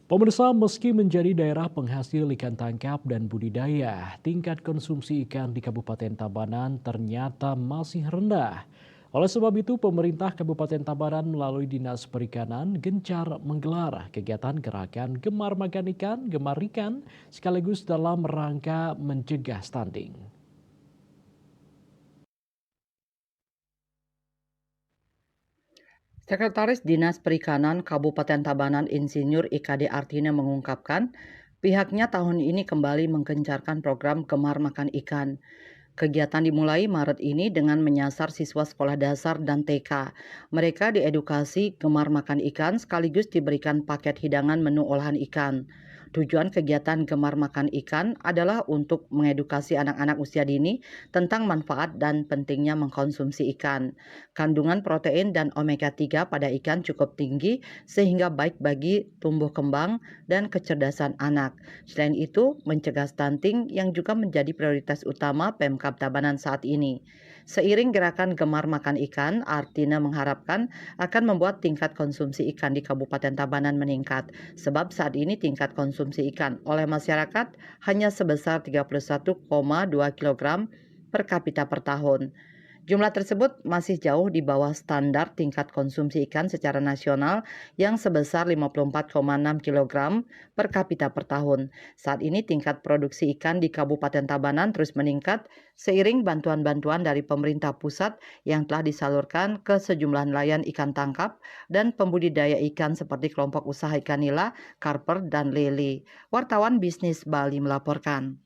Pemirsa, meski menjadi daerah penghasil ikan tangkap dan budidaya, tingkat konsumsi ikan di Kabupaten Tabanan ternyata masih rendah. Oleh sebab itu, pemerintah Kabupaten Tabanan melalui Dinas Perikanan gencar menggelar kegiatan gerakan Gemar Makan Ikan, Gemar Ikan, sekaligus dalam rangka mencegah stunting. Sekretaris Dinas Perikanan Kabupaten Tabanan Insinyur IKD Artina mengungkapkan, pihaknya tahun ini kembali menggencarkan program Gemar Makan Ikan. Kegiatan dimulai Maret ini dengan menyasar siswa sekolah dasar dan TK. Mereka diedukasi gemar makan ikan sekaligus diberikan paket hidangan menu olahan ikan. Tujuan kegiatan gemar makan ikan adalah untuk mengedukasi anak-anak usia dini tentang manfaat dan pentingnya mengkonsumsi ikan. Kandungan protein dan omega 3 pada ikan cukup tinggi sehingga baik bagi tumbuh kembang dan kecerdasan anak. Selain itu, mencegah stunting yang juga menjadi prioritas utama Pemkab Tabanan saat ini. Seiring gerakan Gemar Makan Ikan, Artina mengharapkan akan membuat tingkat konsumsi ikan di Kabupaten Tabanan meningkat, sebab saat ini tingkat konsumsi ikan oleh masyarakat hanya sebesar 31,2 kg per kapita per tahun. Jumlah tersebut masih jauh di bawah standar tingkat konsumsi ikan secara nasional yang sebesar 54,6 kg per kapita per tahun. Saat ini tingkat produksi ikan di Kabupaten Tabanan terus meningkat seiring bantuan-bantuan dari pemerintah pusat yang telah disalurkan ke sejumlah nelayan ikan tangkap dan pembudidaya ikan seperti kelompok usaha ikan nila, karper, dan lele. Wartawan Bisnis Bali melaporkan.